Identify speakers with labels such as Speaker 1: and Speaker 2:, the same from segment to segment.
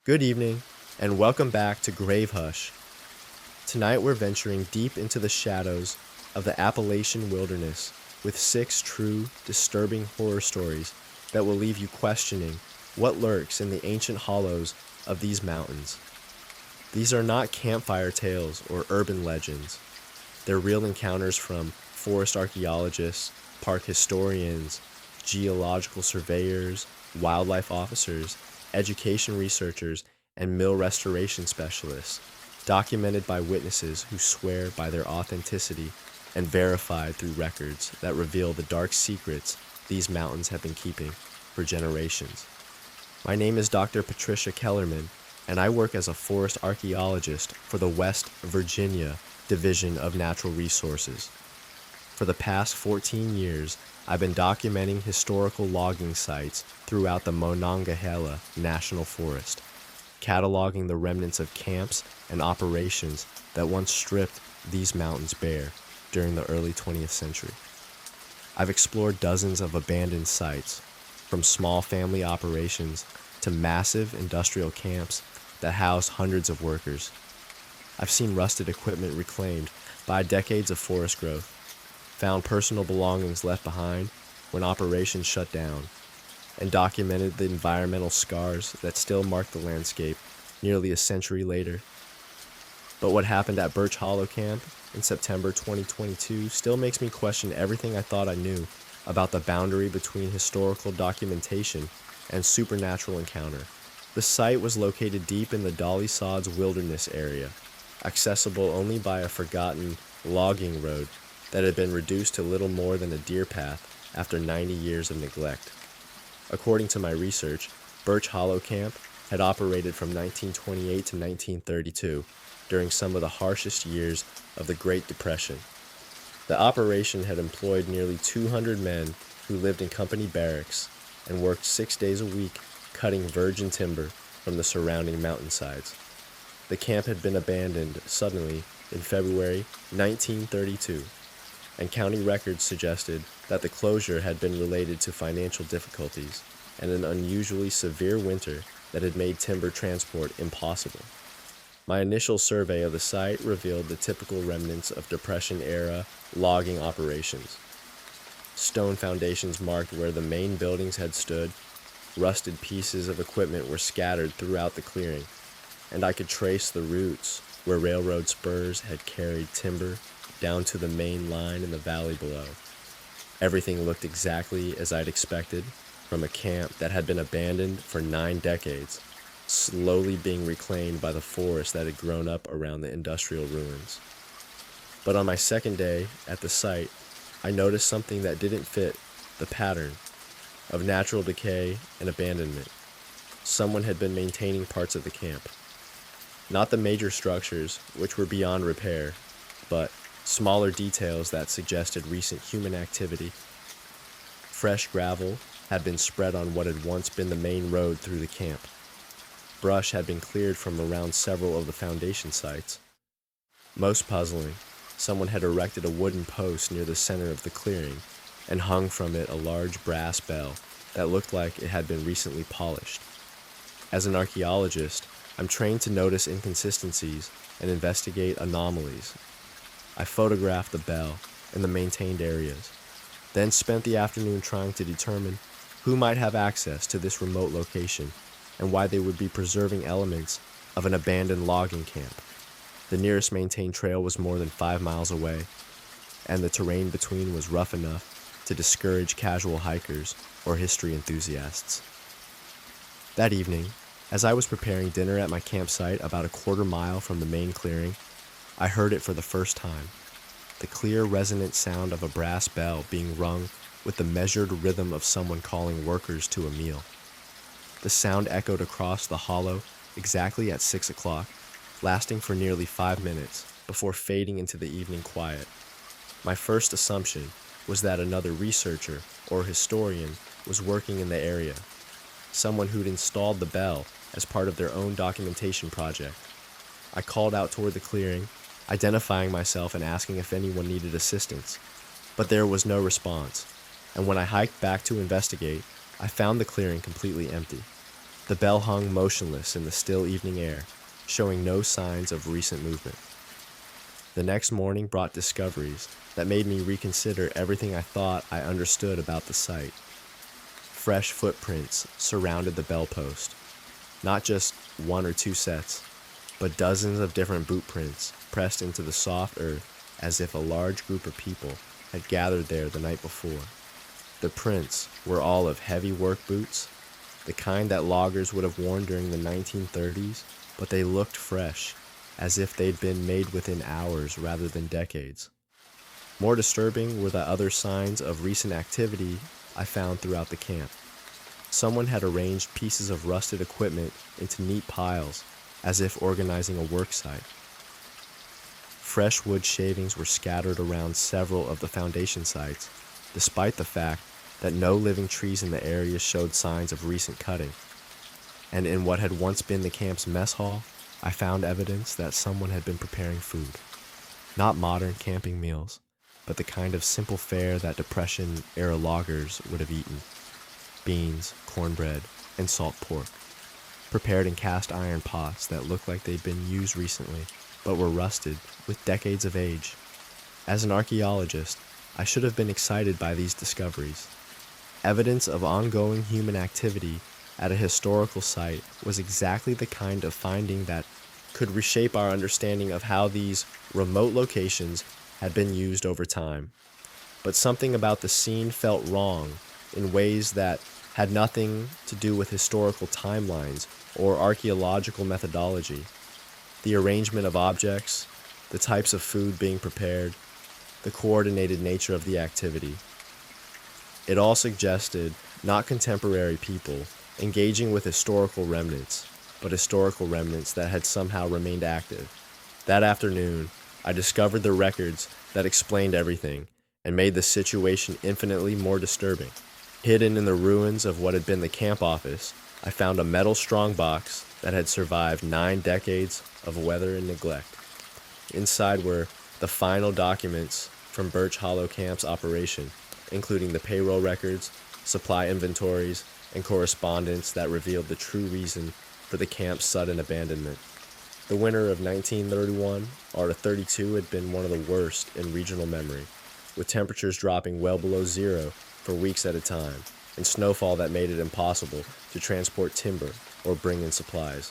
Speaker 1: Good evening, and welcome back to Grave Hush. Tonight we're venturing deep into the shadows of the Appalachian wilderness with 6 true, disturbing horror stories that will leave you questioning what lurks in the ancient hollows of these mountains. These are not campfire tales or urban legends. They're real encounters from forest archaeologists, park historians, geological surveyors, wildlife officers, education researchers, and mill restoration specialists, documented by witnesses who swear by their authenticity and verified through records that reveal the dark secrets these mountains have been keeping for generations. My name is Dr. Patricia Kellerman, and I work as a forest archaeologist for the West Virginia Division of Natural Resources. For the past 14 years, I've been documenting historical logging sites throughout the Monongahela National Forest, cataloging the remnants of camps and operations that once stripped these mountains bare during the early 20th century. I've explored dozens of abandoned sites, from small family operations to massive industrial camps that house hundreds of workers. I've seen rusted equipment reclaimed by decades of forest growth, found personal belongings left behind when operations shut down, and documented the environmental scars that still mark the landscape nearly a century later. But what happened at Birch Hollow Camp in September 2022 still makes me question everything I thought I knew about the boundary between historical documentation and supernatural encounter. The site was located deep in the Dolly Sods Wilderness area, accessible only by a forgotten logging road that had been reduced to little more than a deer path after 90 years of neglect. According to my research, Birch Hollow Camp had operated from 1928 to 1932, during some of the harshest years of the Great Depression. The operation had employed nearly 200 men who lived in company barracks and worked 6 days a week cutting virgin timber from the surrounding mountainsides. The camp had been abandoned suddenly in February 1932, and county records suggested that the closure had been related to financial difficulties and an unusually severe winter that had made timber transport impossible. My initial survey of the site revealed the typical remnants of Depression-era logging operations. Stone foundations marked where the main buildings had stood, rusted pieces of equipment were scattered throughout the clearing, and I could trace the routes where railroad spurs had carried timber down to the main line in the valley below. Everything looked exactly as I'd expected from a camp that had been abandoned for 9 decades, slowly being reclaimed by the forest that had grown up around the industrial ruins. But on my second day at the site, I noticed something that didn't fit the pattern of natural decay and abandonment. Someone had been maintaining parts of the camp. Not the major structures, which were beyond repair, but smaller details that suggested recent human activity. Fresh gravel had been spread on what had once been the main road through the camp. Brush had been cleared from around several of the foundation sites. Most puzzling, someone had erected a wooden post near the center of the clearing and hung from it a large brass bell that looked like it had been recently polished. As an archaeologist, I'm trained to notice inconsistencies and investigate anomalies. I photographed the bell and the maintained areas, then spent the afternoon trying to determine who might have access to this remote location and why they would be preserving elements of an abandoned logging camp. The nearest maintained trail was more than 5 miles away, and the terrain between was rough enough to discourage casual hikers or history enthusiasts. That evening, as I was preparing dinner at my campsite about a quarter mile from the main clearing, I heard it for the first time, the clear, resonant sound of a brass bell being rung with the measured rhythm of someone calling workers to a meal. The sound echoed across the hollow exactly at 6 o'clock, lasting for nearly 5 minutes before fading into the evening quiet. My first assumption was that another researcher or historian was working in the area, someone who'd installed the bell as part of their own documentation project. I called out toward the clearing, identifying myself and asking if anyone needed assistance, but there was no response, and when I hiked back to investigate, I found the clearing completely empty. The bell hung motionless in the still evening air, showing no signs of recent movement. The next morning brought discoveries that made me reconsider everything I thought I understood about the site. Fresh footprints surrounded the bell post, not just one or two sets, but dozens of different boot prints pressed into the soft earth as if a large group of people had gathered there the night before. The prints were all of heavy work boots, the kind that loggers would have worn during the 1930s, but they looked fresh, as if they'd been made within hours rather than decades. More disturbing were the other signs of recent activity I found throughout the camp. Someone had arranged pieces of rusted equipment into neat piles, as if organizing a work site. Fresh wood shavings were scattered around several of the foundation sites, despite the fact that no living trees in the area showed signs of recent cutting. And in what had once been the camp's mess hall, I found evidence that someone had been preparing food. Not modern camping meals, but the kind of simple fare that Depression-era loggers would have eaten. Beans, cornbread, and salt pork, prepared in cast iron pots that looked like they'd been used recently, but were rusted with decades of age. As an archaeologist, I should have been excited by these discoveries. Evidence of ongoing human activity at a historical site was exactly the kind of finding that could reshape our understanding of how these remote locations had been used over time. But something about the scene felt wrong in ways that had nothing to do with historical timelines or archaeological methodology. The arrangement of objects, the types of food being prepared, the coordinated nature of the activity. It all suggested not contemporary people engaging with historical remnants, but historical remnants that had somehow remained active. That afternoon, I discovered the records that explained everything and made the situation infinitely more disturbing. Hidden in the ruins of what had been the camp office, I found a metal strongbox that had survived 9 decades of weather and neglect. Inside were the final documents from Birch Hollow Camp's operation, including the payroll records, supply inventories, and correspondence that revealed the true reason for the camp's sudden abandonment. The winter of 1931 or 32 had been one of the worst in regional memory, with temperatures dropping well below zero for weeks at a time, and snowfall that made it impossible to transport timber or bring in supplies.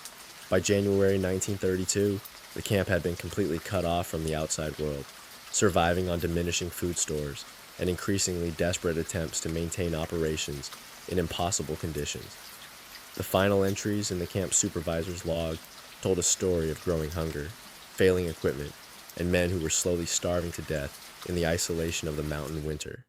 Speaker 1: By January 1932, the camp had been completely cut off from the outside world, surviving on diminishing food stores and increasingly desperate attempts to maintain operations in impossible conditions. The final entries in the camp supervisor's log told a story of growing hunger, failing equipment, and men who were slowly starving to death in the isolation of the mountain winter.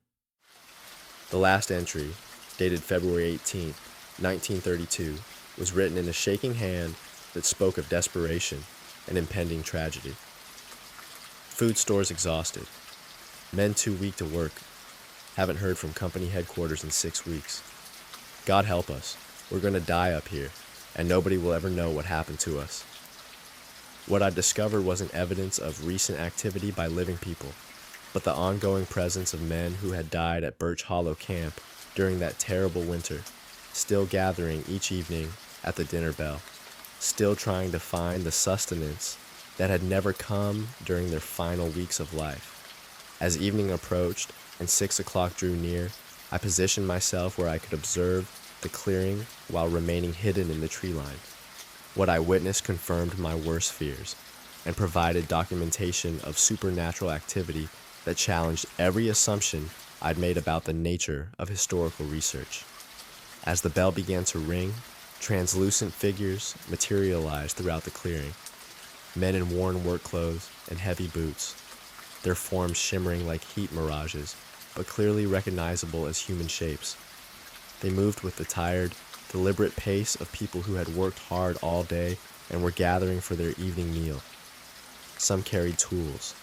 Speaker 1: The last entry, dated February 18, 1932, was written in a shaking hand that spoke of desperation and impending tragedy. Food stores exhausted. Men too weak to work. Haven't heard from company headquarters in 6 weeks. God help us. We're going to die up here, and nobody will ever know what happened to us. What I discovered wasn't evidence of recent activity by living people, but the ongoing presence of men who had died at Birch Hollow Camp during that terrible winter, still gathering each evening at the dinner bell, still trying to find the sustenance that had never come during their final weeks of life. As evening approached and 6 o'clock drew near, I positioned myself where I could observe the clearing while remaining hidden in the tree line. What I witnessed confirmed my worst fears and provided documentation of supernatural activity that challenged every assumption I'd made about the nature of historical research. As the bell began to ring, translucent figures materialized throughout the clearing, men in worn work clothes and heavy boots, their forms shimmering like heat mirages, but clearly recognizable as human shapes. They moved with the tired, deliberate pace of people who had worked hard all day and were gathering for their evening meal. Some carried tools,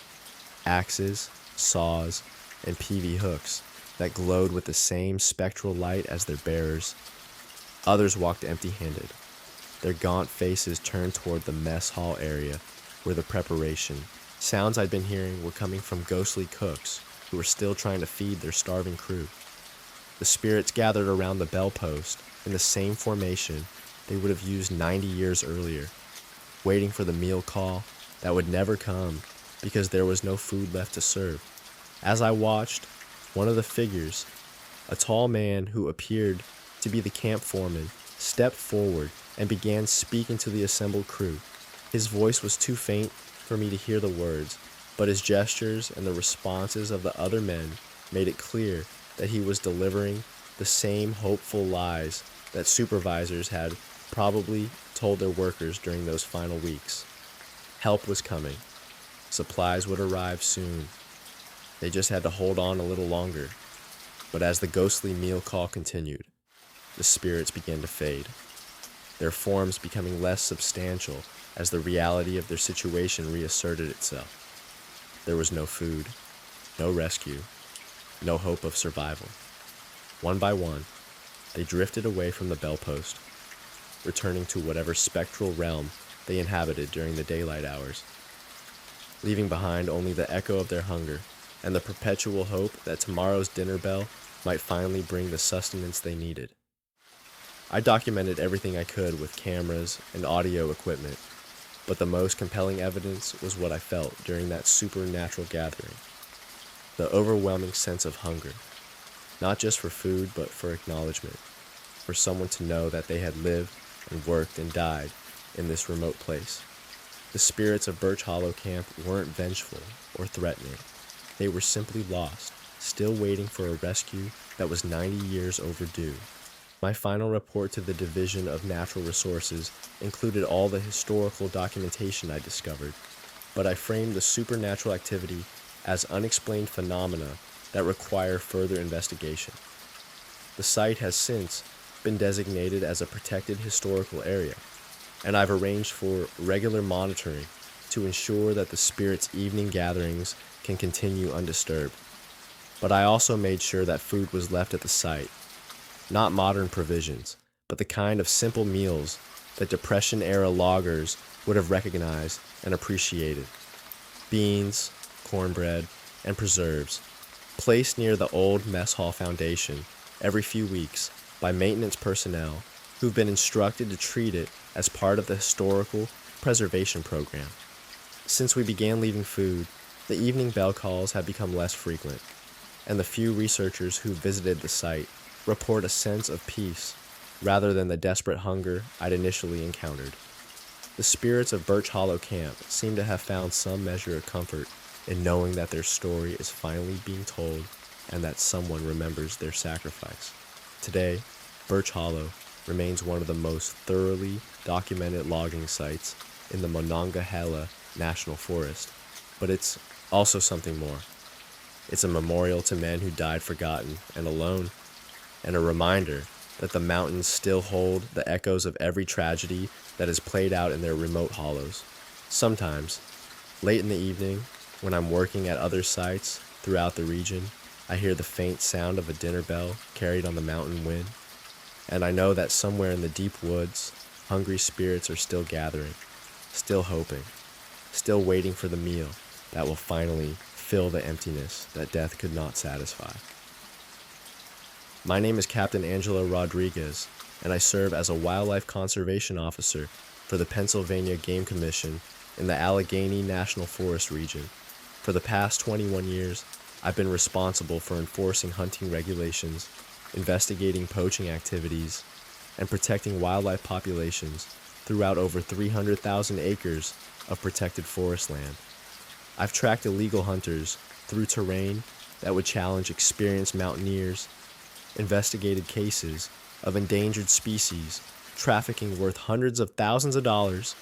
Speaker 1: axes, saws, and PV hooks that glowed with the same spectral light as their bearers. Others walked empty-handed, their gaunt faces turned toward the mess hall area where the preparation. Sounds I'd been hearing were coming from ghostly cooks who were still trying to feed their starving crew. The spirits gathered around the bell post in the same formation they would have used 90 years earlier, waiting for the meal call that would never come because there was no food left to serve. As I watched, one of the figures, a tall man who appeared to be the camp foreman, stepped forward and began speaking to the assembled crew. His voice was too faint for me to hear the words, but his gestures and the responses of the other men made it clear that he was delivering the same hopeful lies that supervisors had probably told their workers during those final weeks. Help was coming. Supplies would arrive soon. They just had to hold on a little longer. But as the ghostly meal call continued, the spirits began to fade, their forms becoming less substantial as the reality of their situation reasserted itself. There was no food, no rescue, no hope of survival. One by one, they drifted away from the bellpost, returning to whatever spectral realm they inhabited during the daylight hours, leaving behind only the echo of their hunger and the perpetual hope that tomorrow's dinner bell might finally bring the sustenance they needed. I documented everything I could with cameras and audio equipment, but the most compelling evidence was what I felt during that supernatural gathering. The overwhelming sense of hunger, not just for food, but for acknowledgement, for someone to know that they had lived and worked and died in this remote place. The spirits of Birch Hollow Camp weren't vengeful or threatening. They were simply lost, still waiting for a rescue that was 90 years overdue. My final report to the Division of Natural Resources included all the historical documentation I discovered, but I framed the supernatural activity as unexplained phenomena that require further investigation. The site has since been designated as a protected historical area, and I've arranged for regular monitoring to ensure that the spirits' evening gatherings can continue undisturbed. But I also made sure that food was left at the site. Not modern provisions, but the kind of simple meals that Depression-era loggers would have recognized and appreciated. Beans, cornbread, and preserves, placed near the old mess hall foundation every few weeks by maintenance personnel who've been instructed to treat it as part of the historical preservation program. Since we began leaving food, the evening bell calls have become less frequent, and the few researchers who visited the site report a sense of peace rather than the desperate hunger I'd initially encountered. The spirits of Birch Hollow Camp seem to have found some measure of comfort in knowing that their story is finally being told and that someone remembers their sacrifice. Today, Birch Hollow remains one of the most thoroughly documented logging sites in the Monongahela National Forest, but it's also something more. It's a memorial to men who died forgotten and alone, and a reminder that the mountains still hold the echoes of every tragedy that is played out in their remote hollows. Sometimes, late in the evening, when I'm working at other sites throughout the region, I hear the faint sound of a dinner bell carried on the mountain wind, and I know that somewhere in the deep woods, hungry spirits are still gathering, still hoping, still waiting for the meal that will finally fill the emptiness that death could not satisfy. My name is Captain Angelo Rodriguez, and I serve as a wildlife conservation officer for the Pennsylvania Game Commission in the Allegheny National Forest region. For the past 21 years, I've been responsible for enforcing hunting regulations, investigating poaching activities, and protecting wildlife populations throughout over 300,000 acres of protected forest land. I've tracked illegal hunters through terrain that would challenge experienced mountaineers, investigated cases of endangered species, trafficking worth hundreds of thousands of dollars,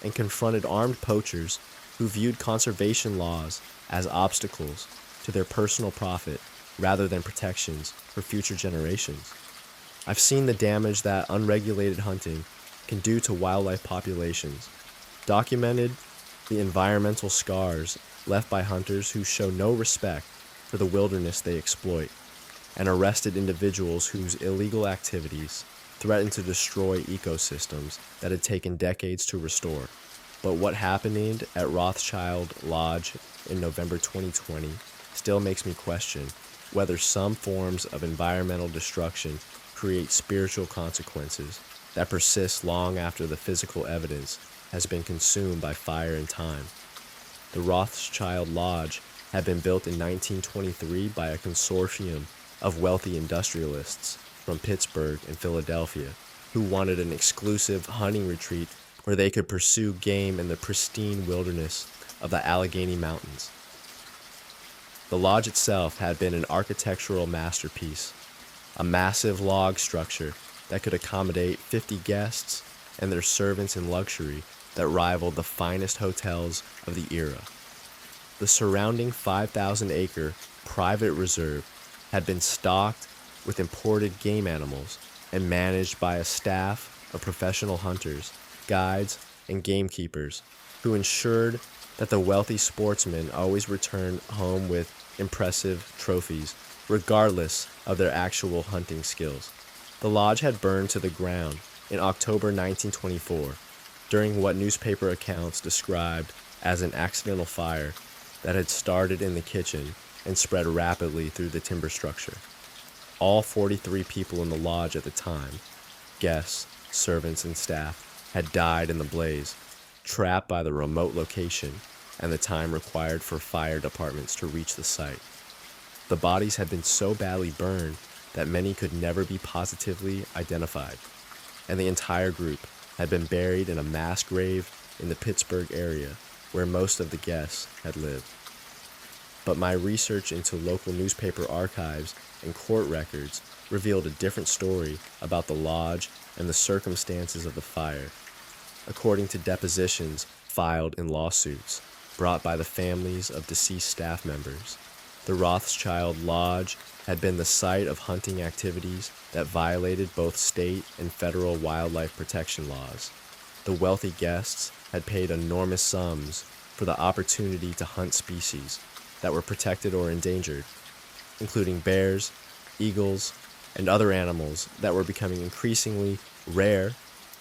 Speaker 1: and confronted armed poachers who viewed conservation laws as obstacles to their personal profit rather than protections for future generations. I've seen the damage that unregulated hunting can do to wildlife populations, documented the environmental scars left by hunters who show no respect for the wilderness they exploit, and arrested individuals whose illegal activities threatened to destroy ecosystems that had taken decades to restore. But what happened at Rothschild Lodge in November 2020 still makes me question whether some forms of environmental destruction create spiritual consequences that persists long after the physical evidence has been consumed by fire and time. The Rothschild Lodge had been built in 1923 by a consortium of wealthy industrialists from Pittsburgh and Philadelphia who wanted an exclusive hunting retreat where they could pursue game in the pristine wilderness of the Allegheny Mountains. The lodge itself had been an architectural masterpiece, a massive log structure that could accommodate 50 guests and their servants in luxury that rivaled the finest hotels of the era. The surrounding 5,000-acre private reserve had been stocked with imported game animals and managed by a staff of professional hunters, guides, and gamekeepers who ensured that the wealthy sportsmen always returned home with impressive trophies, regardless of their actual hunting skills. The lodge had burned to the ground in October 1924 during what newspaper accounts described as an accidental fire that had started in the kitchen and spread rapidly through the timber structure. All 43 people in the lodge at the time, guests, servants, and staff, had died in the blaze, trapped by the remote location and the time required for fire departments to reach the site. The bodies had been so badly burned that many could never be positively identified, and the entire group had been buried in a mass grave in the Pittsburgh area where most of the guests had lived. But my research into local newspaper archives and court records revealed a different story about the lodge and the circumstances of the fire. According to depositions filed in lawsuits brought by the families of deceased staff members, the Rothschild Lodge had been the site of hunting activities that violated both state and federal wildlife protection laws. The wealthy guests had paid enormous sums for the opportunity to hunt species that were protected or endangered, including bears, eagles, and other animals that were becoming increasingly rare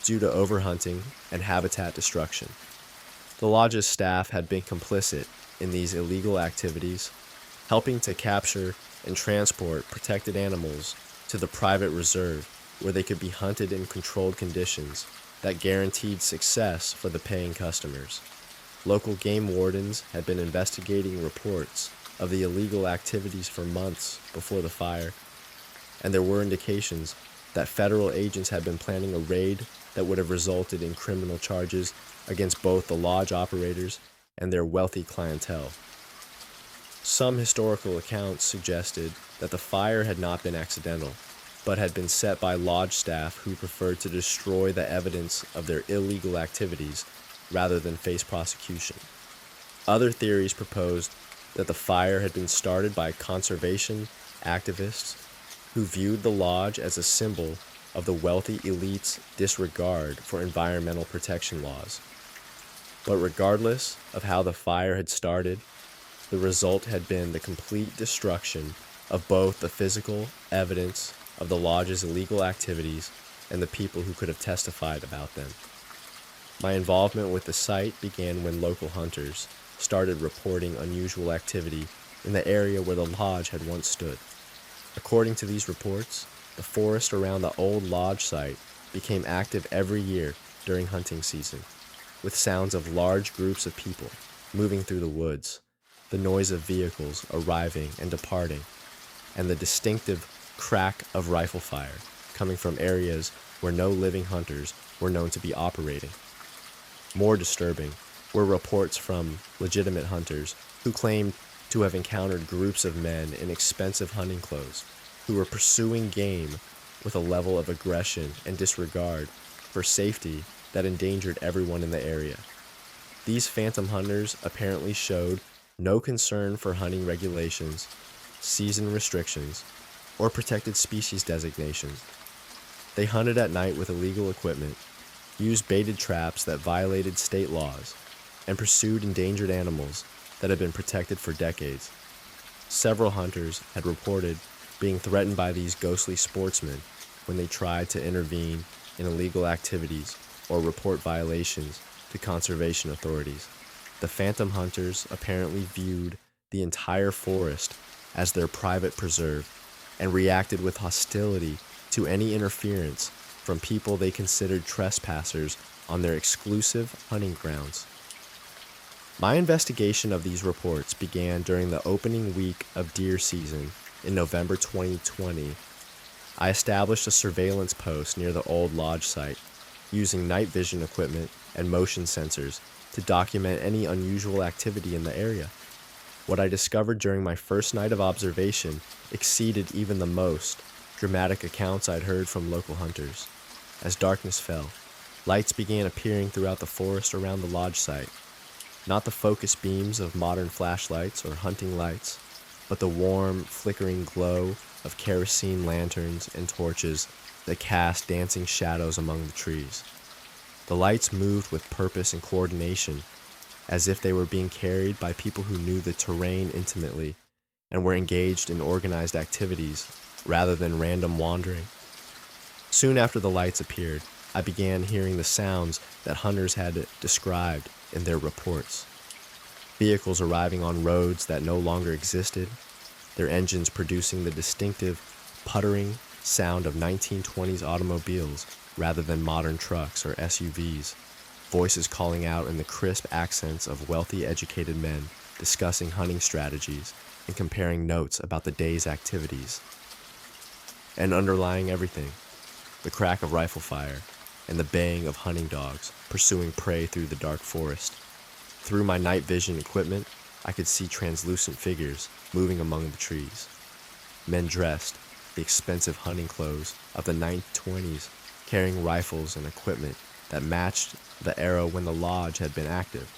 Speaker 1: due to overhunting and habitat destruction. The lodge's staff had been complicit in these illegal activities, helping to capture and transport protected animals to the private reserve where they could be hunted in controlled conditions that guaranteed success for the paying customers. Local game wardens had been investigating reports of the illegal activities for months before the fire, and there were indications that federal agents had been planning a raid that would have resulted in criminal charges against both the lodge operators and their wealthy clientele. Some historical accounts suggested that the fire had not been accidental, but had been set by lodge staff who preferred to destroy the evidence of their illegal activities rather than face prosecution. Other theories proposed that the fire had been started by conservation activists who viewed the lodge as a symbol of the wealthy elite's disregard for environmental protection laws. But regardless of how the fire had started, the result had been the complete destruction of both the physical evidence of the lodge's illegal activities and the people who could have testified about them. My involvement with the site began when local hunters started reporting unusual activity in the area where the lodge had once stood. According to these reports, the forest around the old lodge site became active every year during hunting season, with sounds of large groups of people moving through the woods, the noise of vehicles arriving and departing, and the distinctive crack of rifle fire coming from areas where no living hunters were known to be operating. More disturbing were reports from legitimate hunters who claimed to have encountered groups of men in expensive hunting clothes who were pursuing game with a level of aggression and disregard for safety that endangered everyone in the area. These phantom hunters apparently showed no concern for hunting regulations, season restrictions, or protected species designations. They hunted at night with illegal equipment, used baited traps that violated state laws, and pursued endangered animals that had been protected for decades. Several hunters had reported being threatened by these ghostly sportsmen when they tried to intervene in illegal activities or report violations to conservation authorities. The phantom hunters apparently viewed the entire forest as their private preserve and reacted with hostility to any interference from people they considered trespassers on their exclusive hunting grounds. My investigation of these reports began during the opening week of deer season in November 2020. I established a surveillance post near the old lodge site, using night vision equipment and motion sensors to document any unusual activity in the area. What I discovered during my first night of observation exceeded even the most dramatic accounts I'd heard from local hunters. As darkness fell, lights began appearing throughout the forest around the lodge site. Not the focus beams of modern flashlights or hunting lights, but the warm, flickering glow of kerosene lanterns and torches that cast dancing shadows among the trees. The lights moved with purpose and coordination, as if they were being carried by people who knew the terrain intimately and were engaged in organized activities rather than random wandering. Soon after the lights appeared, I began hearing the sounds that hunters had described in their reports. Vehicles arriving on roads that no longer existed, their engines producing the distinctive puttering sound of 1920s automobiles rather than modern trucks or SUVs, voices calling out in the crisp accents of wealthy, educated men discussing hunting strategies and comparing notes about the day's activities. And underlying everything, the crack of rifle fire and the baying of hunting dogs pursuing prey through the dark forest. Through my night vision equipment, I could see translucent figures moving among the trees. Men dressed the expensive hunting clothes of the 1920s, carrying rifles and equipment that matched the era when the lodge had been active.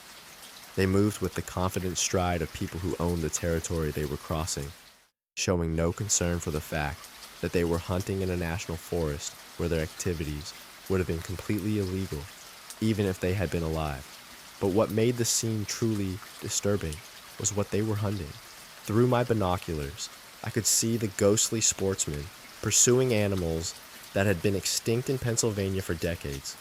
Speaker 1: They moved with the confident stride of people who owned the territory they were crossing, showing no concern for the fact that they were hunting in a national forest where their activities would have been completely illegal, even if they had been alive. But what made the scene truly disturbing was what they were hunting. Through my binoculars, I could see the ghostly sportsmen pursuing animals that had been extinct in Pennsylvania for decades,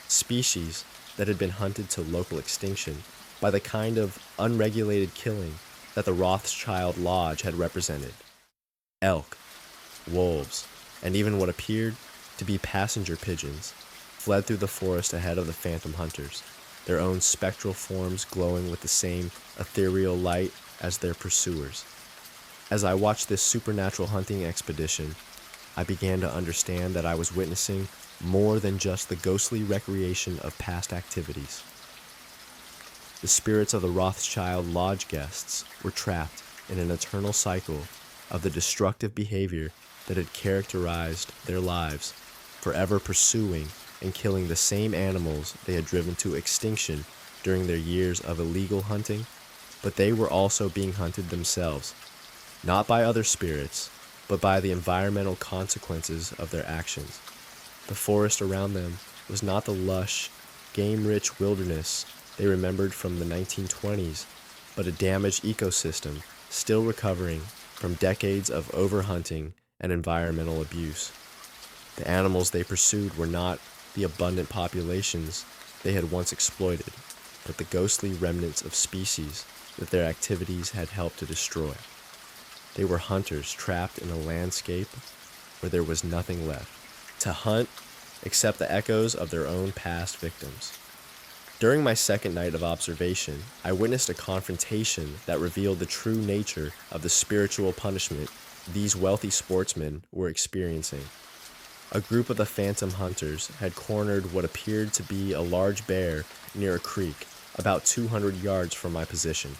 Speaker 1: species that had been hunted to local extinction by the kind of unregulated killing that the Rothschild Lodge had represented. Elk, wolves, and even what appeared to be passenger pigeons fled through the forest ahead of the phantom hunters, their own spectral forms glowing with the same ethereal light as their pursuers. As I watched this supernatural hunting expedition, I began to understand that I was witnessing more than just the ghostly recreation of past activities. The spirits of the Rothschild Lodge guests were trapped in an eternal cycle of the destructive behavior that had characterized their lives, forever pursuing and killing the same animals they had driven to extinction during their years of illegal hunting, but they were also being hunted themselves, not by other spirits, but by the environmental consequences of their actions. The forest around them was not the lush, game-rich wilderness they remembered from the 1920s, but a damaged ecosystem still recovering from decades of overhunting and environmental abuse. The animals they pursued were not the abundant populations they had once exploited, but the ghostly remnants of species that their activities had helped to destroy. They were hunters trapped in a landscape where there was nothing left to hunt except the echoes of their own past victims. During my second night of observation, I witnessed a confrontation that revealed the true nature of the spiritual punishment these wealthy sportsmen were experiencing. A group of the phantom hunters had cornered what appeared to be a large bear near a creek about 200 yards from my position.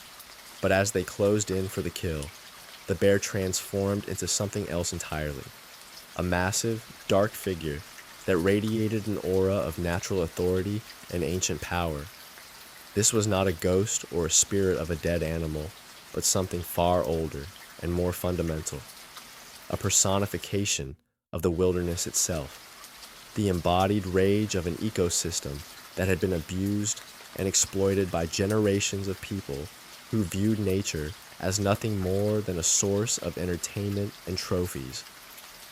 Speaker 1: But as they closed in for the kill, the bear transformed into something else entirely. A massive, dark figure that radiated an aura of natural authority and ancient power. This was not a ghost or a spirit of a dead animal, but something far older and more fundamental. A personification of the wilderness itself. The embodied rage of an ecosystem that had been abused and exploited by generations of people who viewed nature as nothing more than a source of entertainment and trophies.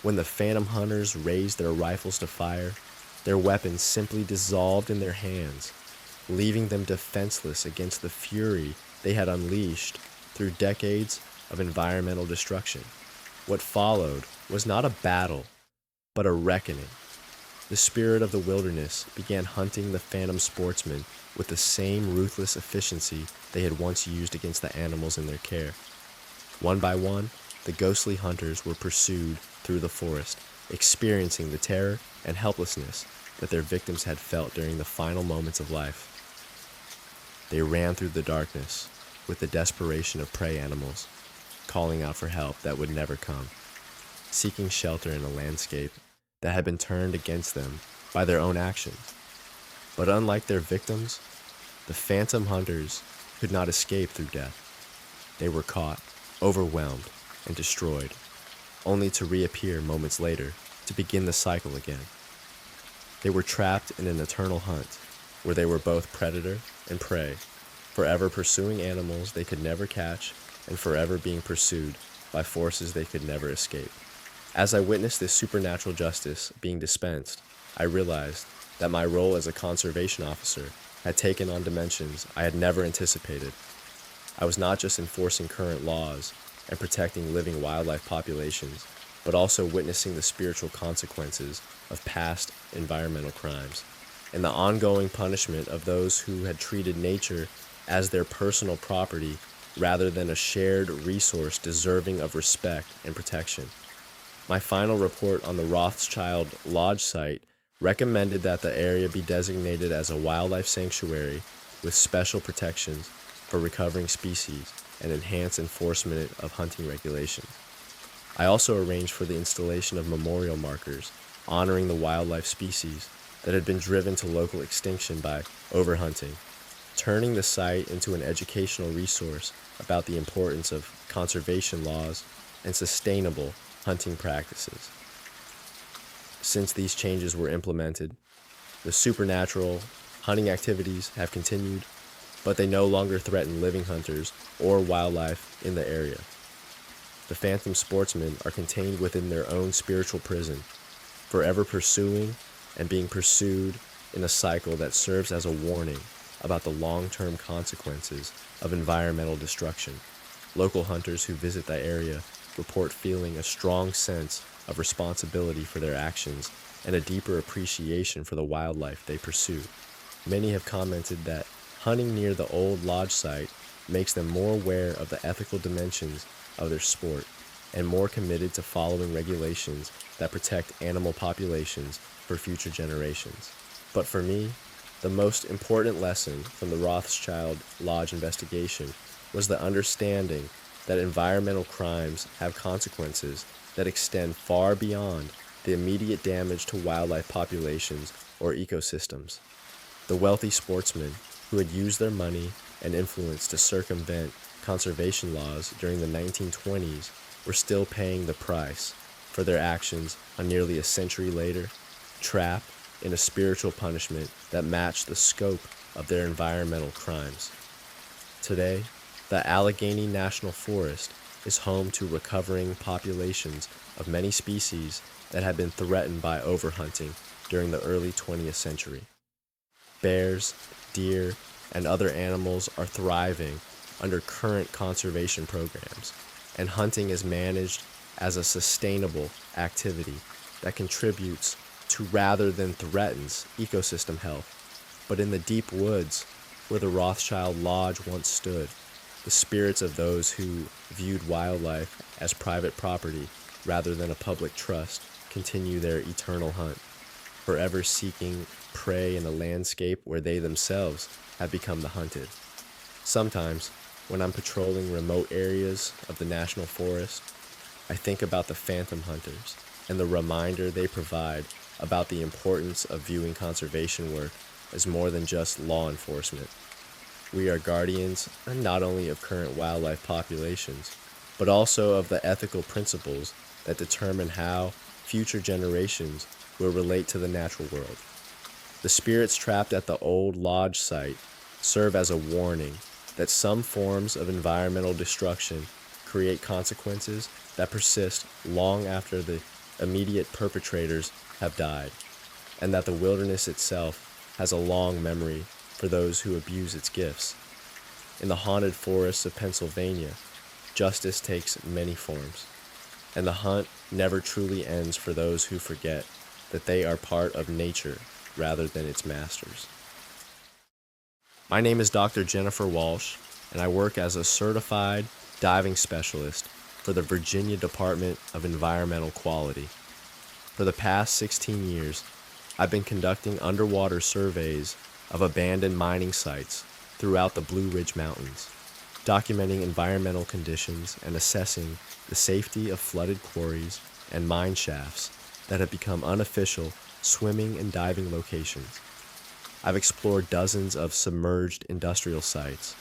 Speaker 1: When the phantom hunters raised their rifles to fire, their weapons simply dissolved in their hands, leaving them defenseless against the fury they had unleashed through decades of environmental destruction. What followed was not a battle, but a reckoning. The spirit of the wilderness began hunting the phantom sportsmen with the same ruthless efficiency they had once used against the animals in their care. One by one, the ghostly hunters were pursued through the forest, experiencing the terror and helplessness that their victims had felt during the final moments of life. They ran through the darkness with the desperation of prey animals, calling out for help that would never come, seeking shelter in a landscape that had been turned against them by their own actions. But unlike their victims, the phantom hunters could not escape through death. They were caught, overwhelmed, and destroyed, only to reappear moments later to begin the cycle again. They were trapped in an eternal hunt, where they were both predator and prey, forever pursuing animals they could never catch and forever being pursued by forces they could never escape. As I witnessed this supernatural justice being dispensed, I realized that my role as a conservation officer had taken on dimensions I had never anticipated. I was not just enforcing current laws and protecting living wildlife populations, but also witnessing the spiritual consequences of past environmental crimes and the ongoing punishment of those who had treated nature as their personal property rather than a shared resource deserving of respect and protection. My final report on the Rothschild Lodge site recommended that the area be designated as a wildlife sanctuary with special protections for recovering species and enhanced enforcement of hunting regulations. I also arranged for the installation of memorial markers honoring the wildlife species that had been driven to local extinction by overhunting, turning the site into an educational resource about the importance of conservation laws and sustainable hunting practices. Since these changes were implemented, the supernatural hunting activities have continued, but they no longer threaten living hunters or wildlife in the area. The phantom sportsmen are contained within their own spiritual prison, forever pursuing and being pursued in a cycle that serves as a warning about the long-term consequences of environmental destruction. Local hunters who visit the area report feeling a strong sense of responsibility for their actions and a deeper appreciation for the wildlife they pursue. Many have commented that hunting near the old lodge site makes them more aware of the ethical dimensions of their sport and more committed to following regulations that protect animal populations for future generations. But for me, the most important lesson from the Rothschild Lodge investigation was the understanding that environmental crimes have consequences that extend far beyond the immediate damage to wildlife populations or ecosystems. The wealthy sportsmen who had used their money and influence to circumvent conservation laws during the 1920s were still paying the price for their actions nearly a century later, trapped in a spiritual punishment that matched the scope of their environmental crimes. Today, the Allegheny National Forest is home to recovering populations of many species that had been threatened by overhunting during the early 20th century. Bears, deer, and other animals are thriving under current conservation programs, and hunting is managed as a sustainable activity that contributes to rather than threatens ecosystem health. But in the deep woods where the Rothschild Lodge once stood, the spirits of those who viewed wildlife as private property rather than a public trust continue their eternal hunt, forever seeking prey in a landscape where they themselves have become the hunted. Sometimes, when I'm patrolling remote areas of the national forest, I think about the phantom hunters and the reminder they provide about the importance of viewing conservation work as more than just law enforcement. We are guardians not only of current wildlife populations, but also of the ethical principles that determine how future generations will relate to the natural world. The spirits trapped at the old lodge site serve as a warning that some forms of environmental destruction create consequences that persist long after the immediate perpetrators have died, and that the wilderness itself has a long memory for those who abuse its gifts. In the haunted forests of Pennsylvania, justice takes many forms, and the hunt never truly ends for those who forget that they are part of nature rather than its masters. My name is Dr. Jennifer Walsh, and I work as a certified diving specialist for the Virginia Department of Environmental Quality. For the past 16 years, I've been conducting underwater surveys of abandoned mining sites throughout the Blue Ridge Mountains, documenting environmental conditions and assessing the safety of flooded quarries and mine shafts that have become unofficial swimming and diving locations. I've explored dozens of submerged industrial sites,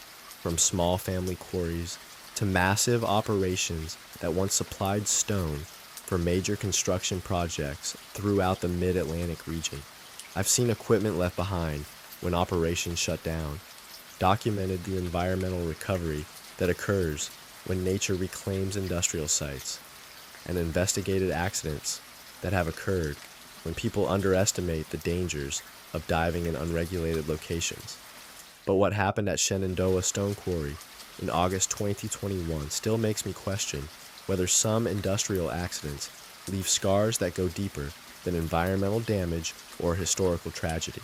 Speaker 1: from small family quarries to massive operations that once supplied stone for major construction projects throughout the mid-Atlantic region. I've seen equipment left behind when operations shut down, documented the environmental recovery that occurs when nature reclaims industrial sites, and investigated accidents that have occurred when people underestimate the dangers of diving in unregulated locations. But what happened at Shenandoah Stone Quarry in August 2021 still makes me question whether some industrial accidents leave scars that go deeper than environmental damage or historical tragedy.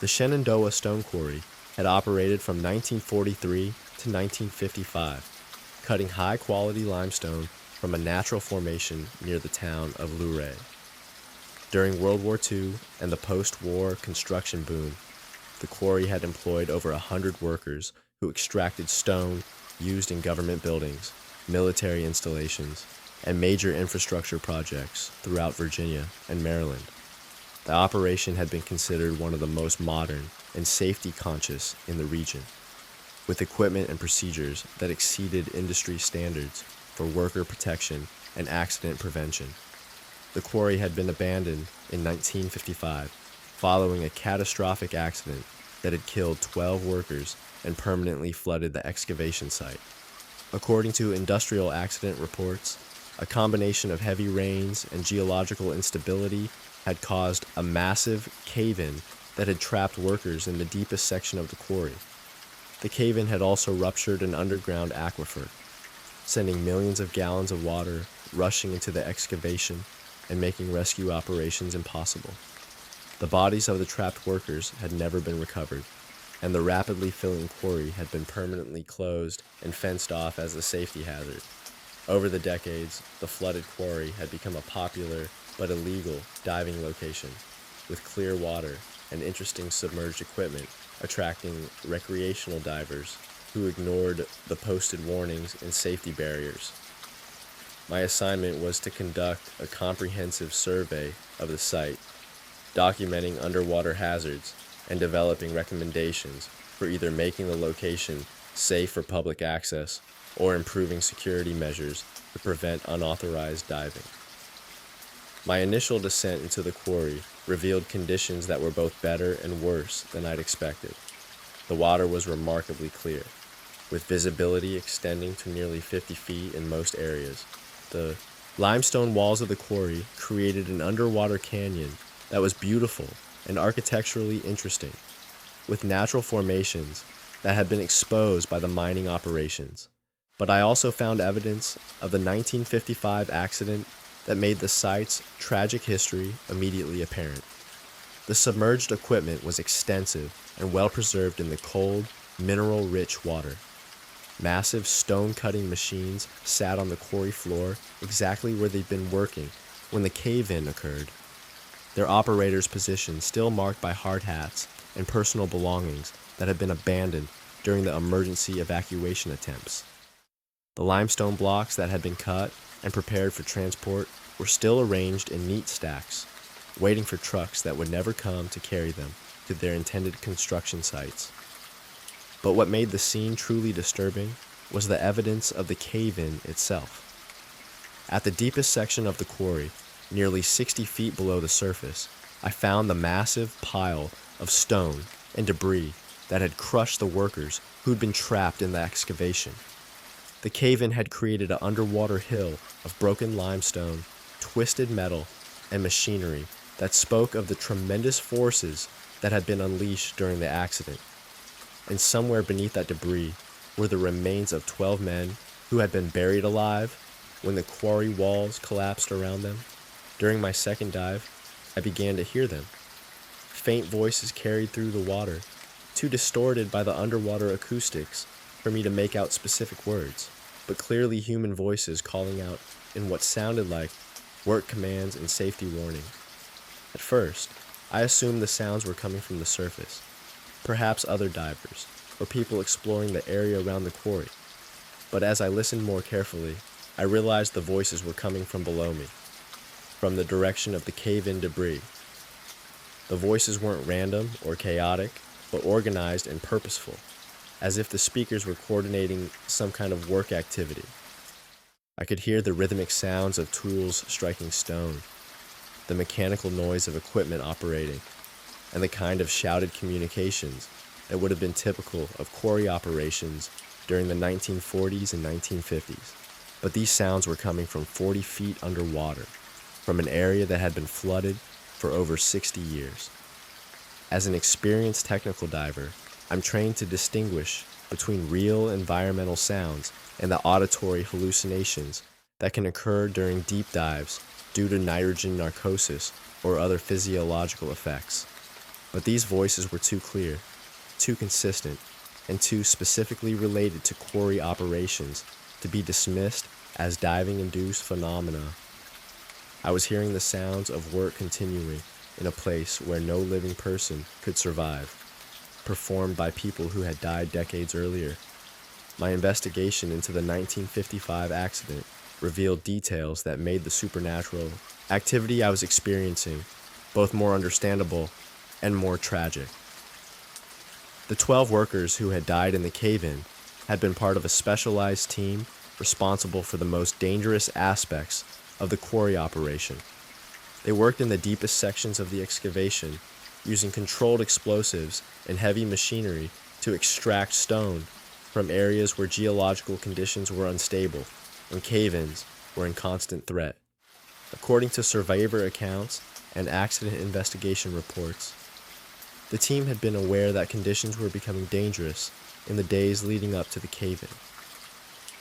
Speaker 1: The Shenandoah Stone Quarry had operated from 1943 to 1955, cutting high-quality limestone from a natural formation near the town of Luray. During World War II and the post-war construction boom, the quarry had employed over 100 workers who extracted stone used in government buildings, military installations, and major infrastructure projects throughout Virginia and Maryland. The operation had been considered one of the most modern and safety-conscious in the region, with equipment and procedures that exceeded industry standards for worker protection and accident prevention. The quarry had been abandoned in 1955 following a catastrophic accident that had killed 12 workers and permanently flooded the excavation site. According to industrial accident reports, a combination of heavy rains and geological instability had caused a massive cave-in that had trapped workers in the deepest section of the quarry. The cave-in had also ruptured an underground aquifer, sending millions of gallons of water rushing into the excavation and making rescue operations impossible. The bodies of the trapped workers had never been recovered, and the rapidly filling quarry had been permanently closed and fenced off as a safety hazard. Over the decades, the flooded quarry had become a popular but illegal diving location, with clear water and interesting submerged equipment attracting recreational divers who ignored the posted warnings and safety barriers. My assignment was to conduct a comprehensive survey of the site, documenting underwater hazards and developing recommendations for either making the location safe for public access or improving security measures to prevent unauthorized diving. My initial descent into the quarry revealed conditions that were both better and worse than I'd expected. The water was remarkably clear, with visibility extending to nearly 50 feet in most areas. The limestone walls of the quarry created an underwater canyon that was beautiful and architecturally interesting, with natural formations that had been exposed by the mining operations. But I also found evidence of the 1955 accident that made the site's tragic history immediately apparent. The submerged equipment was extensive and well preserved in the cold, mineral-rich water. Massive stone-cutting machines sat on the quarry floor exactly where they'd been working when the cave-in occurred, their operators' positions still marked by hard hats and personal belongings that had been abandoned during the emergency evacuation attempts. The limestone blocks that had been cut and prepared for transport were still arranged in neat stacks, waiting for trucks that would never come to carry them to their intended construction sites. But what made the scene truly disturbing was the evidence of the cave-in itself. At the deepest section of the quarry, nearly 60 feet below the surface, I found the massive pile of stone and debris that had crushed the workers who'd been trapped in the excavation. The cave-in had created an underwater hill of broken limestone, twisted metal, and machinery that spoke of the tremendous forces that had been unleashed during the accident. And somewhere beneath that debris were the remains of 12 men who had been buried alive when the quarry walls collapsed around them. During my second dive, I began to hear them. Faint voices carried through the water, too distorted by the underwater acoustics for me to make out specific words, but clearly human voices calling out in what sounded like work commands and safety warnings. At first, I assumed the sounds were coming from the surface, perhaps other divers, or people exploring the area around the quarry. But as I listened more carefully, I realized the voices were coming from below me, from the direction of the cave-in debris. The voices weren't random or chaotic, but organized and purposeful, as if the speakers were coordinating some kind of work activity. I could hear the rhythmic sounds of tools striking stone, the mechanical noise of equipment operating, and the kind of shouted communications that would have been typical of quarry operations during the 1940s and 1950s. But these sounds were coming from 40 feet underwater, from an area that had been flooded for over 60 years. As an experienced technical diver, I'm trained to distinguish between real environmental sounds and the auditory hallucinations that can occur during deep dives due to nitrogen narcosis or other physiological effects. But these voices were too clear, too consistent, and too specifically related to quarry operations to be dismissed as diving-induced phenomena. I was hearing the sounds of work continuing in a place where no living person could survive, performed by people who had died decades earlier. My investigation into the 1955 accident revealed details that made the supernatural activity I was experiencing both more understandable and more tragic. The 12 workers who had died in the cave-in had been part of a specialized team responsible for the most dangerous aspects of the quarry operation. They worked in the deepest sections of the excavation, using controlled explosives and heavy machinery to extract stone from areas where geological conditions were unstable and cave-ins were in constant threat. According to survivor accounts and accident investigation reports, the team had been aware that conditions were becoming dangerous in the days leading up to the cave-in.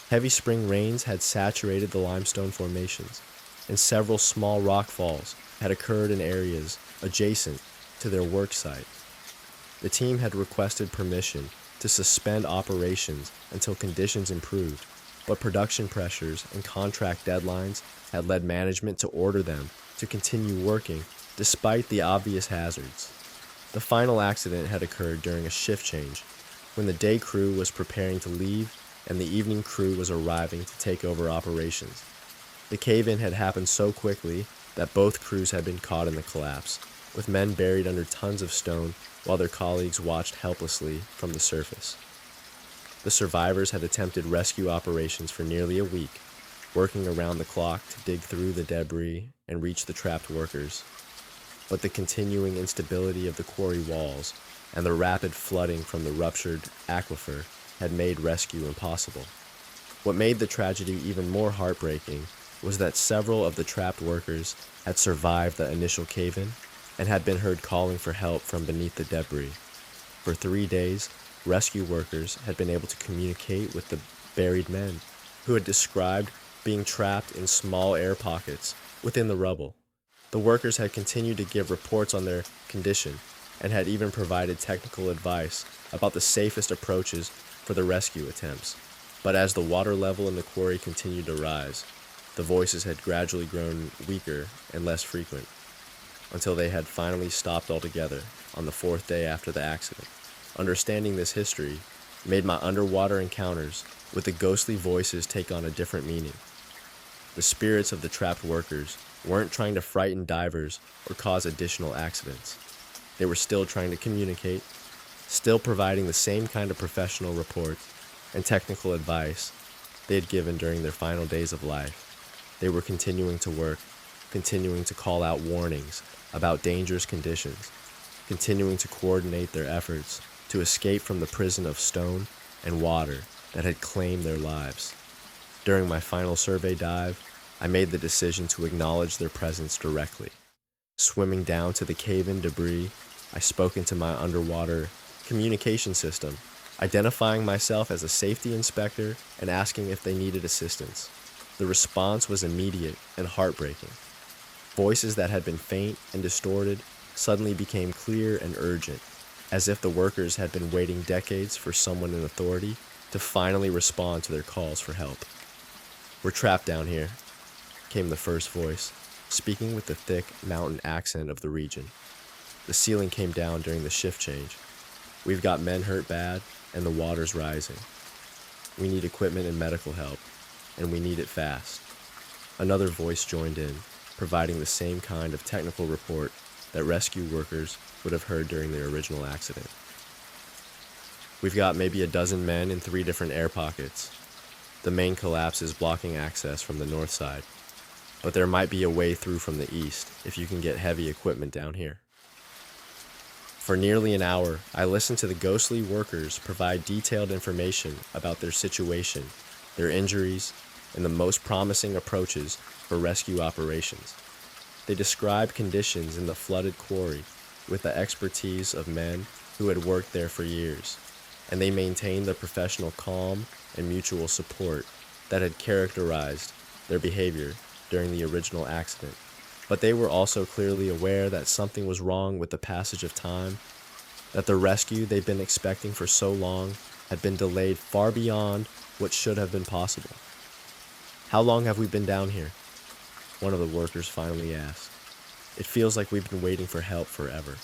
Speaker 1: Heavy spring rains had saturated the limestone formations, and several small rock falls had occurred in areas adjacent to their work site. The team had requested permission to suspend operations until conditions improved, but production pressures and contract deadlines had led management to order them to continue working despite the obvious hazards. The final accident had occurred during a shift change, when the day crew was preparing to leave and the evening crew was arriving to take over operations. The cave-in had happened so quickly that both crews had been caught in the collapse, with men buried under tons of stone while their colleagues watched helplessly from the surface. The survivors had attempted rescue operations for nearly a week, working around the clock to dig through the debris and reach the trapped workers. But the continuing instability of the quarry walls and the rapid flooding from the ruptured aquifer had made rescue impossible. What made the tragedy even more heartbreaking was that several of the trapped workers had survived the initial cave-in and had been heard calling for help from beneath the debris. For 3 days, rescue workers had been able to communicate with the buried men, who had described being trapped in small air pockets within the rubble. The workers had continued to give reports on their condition and had even provided technical advice about the safest approaches for the rescue attempts. But as the water level in the quarry continued to rise, the voices had gradually grown weaker and less frequent, until they had finally stopped altogether on the 4th day after the accident. Understanding this history made my underwater encounters with the ghostly voices take on a different meaning. The spirits of the trapped workers weren't trying to frighten divers or cause additional accidents. They were still trying to communicate, still providing the same kind of professional reports and technical advice they had given during their final days of life. They were continuing to work, continuing to call out warnings about dangerous conditions, continuing to coordinate their efforts to escape from the prison of stone and water that had claimed their lives. During my final survey dive, I made the decision to acknowledge their presence directly. Swimming down to the cave-in debris, I spoke into my underwater communication system, identifying myself as a safety inspector and asking if they needed assistance. The response was immediate and heartbreaking. Voices that had been faint and distorted suddenly became clear and urgent, as if the workers had been waiting decades for someone in authority to finally respond to their calls for help. "We're trapped down here," came the first voice, speaking with the thick mountain accent of the region. "The ceiling came down during the shift change. We've got men hurt bad, and the water's rising. We need equipment and medical help, and we need it fast." Another voice joined in, providing the same kind of technical report that rescue workers would have heard during their original accident. "We've got maybe a dozen men in 3 different air pockets. The main collapse is blocking access from the north side, but there might be a way through from the east if you can get heavy equipment down here." For nearly an hour, I listened to the ghostly workers provide detailed information about their situation, their injuries, and the most promising approaches for rescue operations. They described conditions in the flooded quarry with the expertise of men who had worked there for years, and they maintained the professional calm and mutual support that had characterized their behavior during the original accident. But they were also clearly aware that something was wrong with the passage of time, that the rescue they'd been expecting for so long had been delayed far beyond what should have been possible. "How long have we been down here?" one of the workers finally asked. "It feels like we've been waiting for help forever."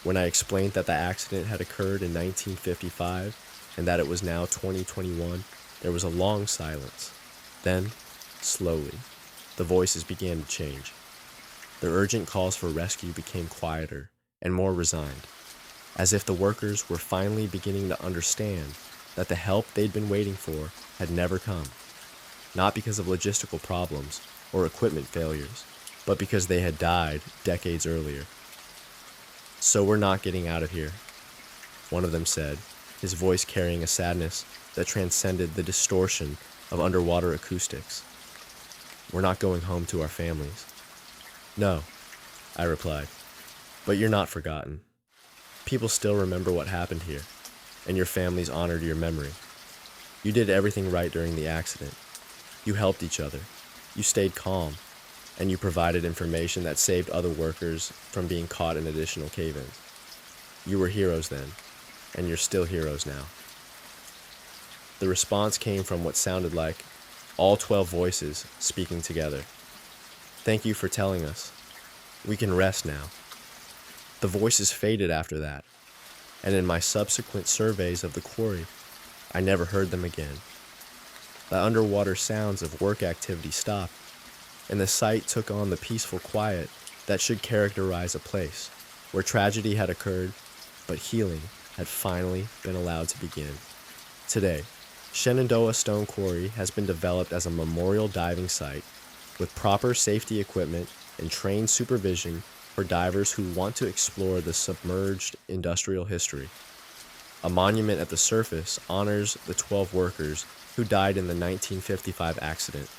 Speaker 1: When I explained that the accident had occurred in 1955 and that it was now 2021, there was a long silence. Then, slowly, the voices began to change. The urgent calls for rescue became quieter and more resigned, as if the workers were finally beginning to understand that the help they'd been waiting for had never come, not because of logistical problems or equipment failures, but because they had died decades earlier. "So we're not getting out of here," one of them said, his voice carrying a sadness that transcended the distortion of underwater acoustics. "We're not going home to our families." "No," I replied, "but you're not forgotten. People still remember what happened here, and your families honored your memory. You did everything right during the accident. You helped each other. You stayed calm, and you provided information that saved other workers from being caught in additional cave-ins. You were heroes then, and you're still heroes now." The response came from what sounded like all 12 voices speaking together. "Thank you for telling us. We can rest now." The voices faded after that, and in my subsequent surveys of the quarry, I never heard them again. The underwater sounds of work activity stopped, and the site took on the peaceful quiet that should characterize a place where tragedy had occurred, but healing had finally been allowed to begin. Today, Shenandoah Stone Quarry has been developed as a memorial diving site with proper safety equipment and trained supervision for divers who want to explore the submerged industrial history. A monument at the surface honors the 12 workers who died in the 1955 accident,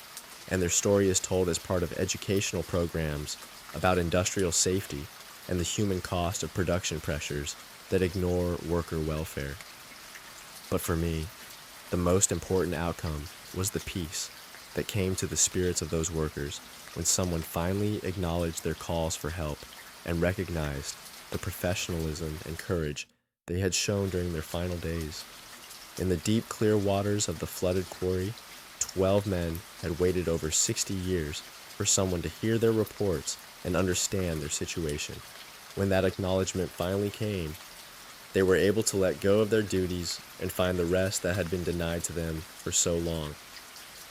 Speaker 1: and their story is told as part of educational programs about industrial safety and the human cost of production pressures that ignore worker welfare. But for me, the most important outcome was the peace that came to the spirits of those workers when someone finally acknowledged their calls for help and recognized the professionalism and courage they had shown during their final days. In the deep, clear waters of the flooded quarry, 12 men had waited over 60 years for someone to hear their reports and understand their situation. When that acknowledgement finally came, they were able to let go of their duties and find the rest that had been denied to them for so long.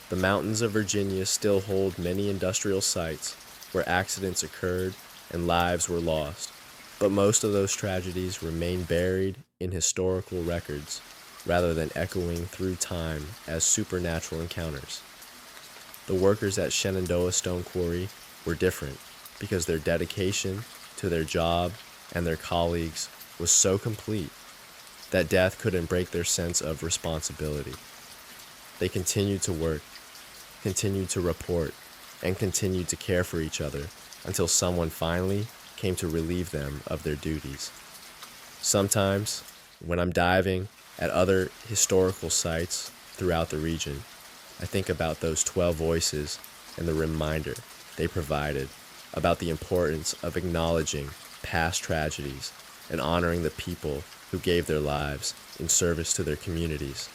Speaker 1: The mountains of Virginia still hold many industrial sites where accidents occurred and lives were lost, but most of those tragedies remain buried in historical records rather than echoing through time as supernatural encounters. The workers at Shenandoah Stone Quarry were different because their dedication to their job and their colleagues was so complete that death couldn't break their sense of responsibility. They continued to work, continued to report, and continued to care for each other until someone finally came to relieve them of their duties. Sometimes, when I'm diving at other historical sites throughout the region, I think about those 12 voices and the reminder they provided about the importance of acknowledging past tragedies and honoring the people who gave their lives in service to their communities.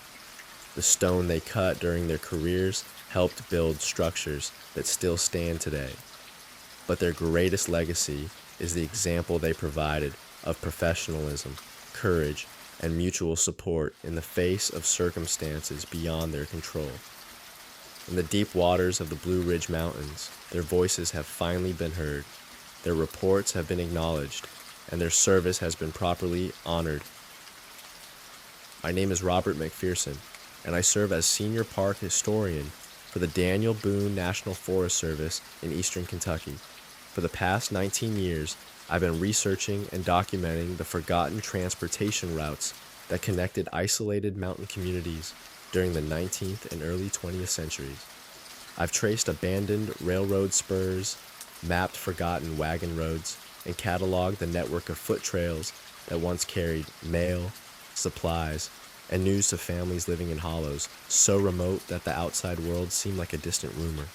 Speaker 1: The stone they cut during their careers helped build structures that still stand today. But their greatest legacy is the example they provided of professionalism, courage, and mutual support in the face of circumstances beyond their control. In the deep waters of the Blue Ridge Mountains, their voices have finally been heard, their reports have been acknowledged, and their service has been properly honored. My name is Robert McPherson, and I serve as Senior Park Historian for the Daniel Boone National Forest Service in eastern Kentucky. For the past 19 years, I've been researching and documenting the forgotten transportation routes that connected isolated mountain communities during the 19th and early 20th centuries. I've traced abandoned railroad spurs, mapped forgotten wagon roads, and cataloged the network of foot trails that once carried mail, supplies, and news to families living in hollows so remote that the outside world seemed like a distant rumor.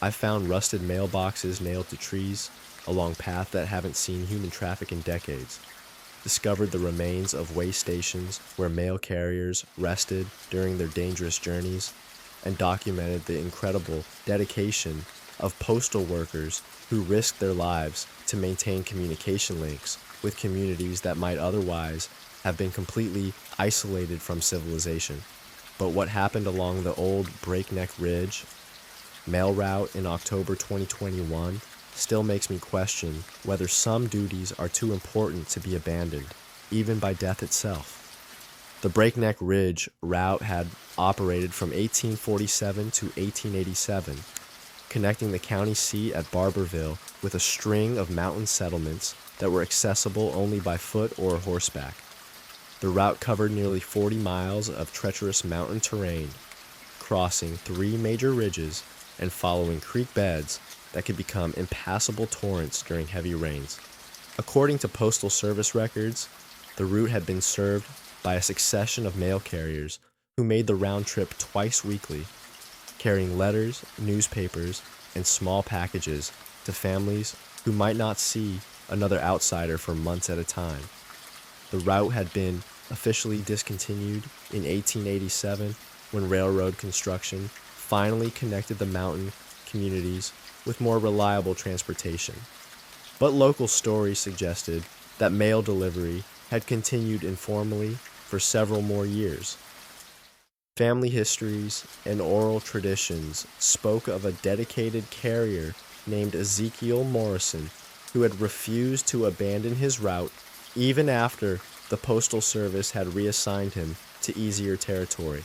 Speaker 1: I've found rusted mailboxes nailed to trees along paths that haven't seen human traffic in decades, discovered the remains of way stations where mail carriers rested during their dangerous journeys, and documented the incredible dedication of postal workers who risked their lives to maintain communication links with communities that might otherwise have been completely isolated from civilization. But what happened along the old Breakneck Ridge mail route in October 2021 still makes me question whether some duties are too important to be abandoned, even by death itself. The Breakneck Ridge route had operated from 1847 to 1887, connecting the county seat at Barberville with a string of mountain settlements that were accessible only by foot or horseback. The route covered nearly 40 miles of treacherous mountain terrain, crossing 3 major ridges and following creek beds that could become impassable torrents during heavy rains. According to Postal Service records, the route had been served by a succession of mail carriers who made the round trip twice weekly, carrying letters, newspapers, and small packages to families who might not see another outsider for months at a time. The route had been officially discontinued in 1887 when railroad construction finally connected the mountain communities with more reliable transportation. But local stories suggested that mail delivery had continued informally for several more years. Family histories and oral traditions spoke of a dedicated carrier named Ezekiel Morrison who had refused to abandon his route even after the Postal Service had reassigned him to easier territory.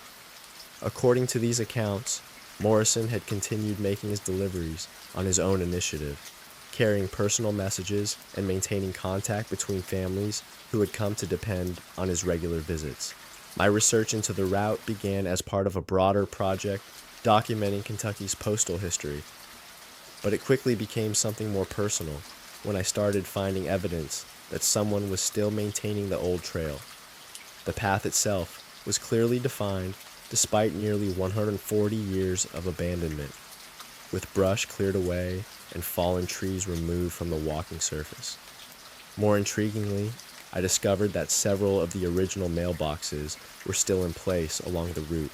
Speaker 1: According to these accounts, Morrison had continued making his deliveries on his own initiative, carrying personal messages and maintaining contact between families who had come to depend on his regular visits. My research into the route began as part of a broader project documenting Kentucky's postal history, but it quickly became something more personal when I started finding evidence that someone was still maintaining the old trail. The path itself was clearly defined despite nearly 140 years of abandonment, with brush cleared away and fallen trees removed from the walking surface. More intriguingly, I discovered that several of the original mailboxes were still in place along the route,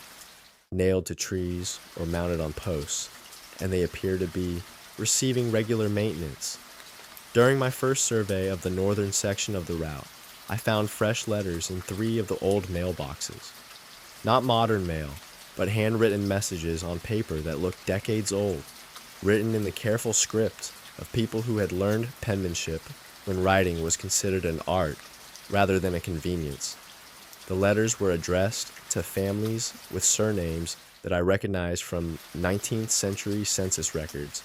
Speaker 1: nailed to trees or mounted on posts, and they appear to be receiving regular maintenance. During my first survey of the northern section of the route, I found fresh letters in 3 of the old mailboxes. Not modern mail, but handwritten messages on paper that looked decades old, written in the careful script of people who had learned penmanship when writing was considered an art rather than a convenience. The letters were addressed to families with surnames that I recognized from 19th century census records,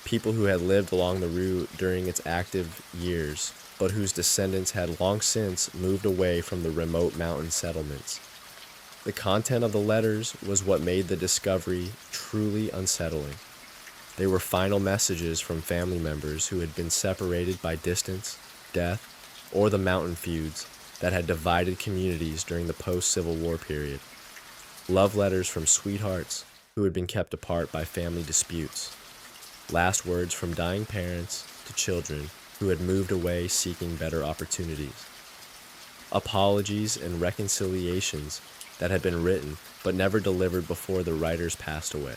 Speaker 1: people who had lived along the route during its active years, but whose descendants had long since moved away from the remote mountain settlements. The content of the letters was what made the discovery truly unsettling. They were final messages from family members who had been separated by distance, death, or the mountain feuds that had divided communities during the post-Civil War period. Love letters from sweethearts who had been kept apart by family disputes. last words from dying parents to children who had moved away seeking better opportunities. Apologies and reconciliations that had been written but never delivered before the writers passed away.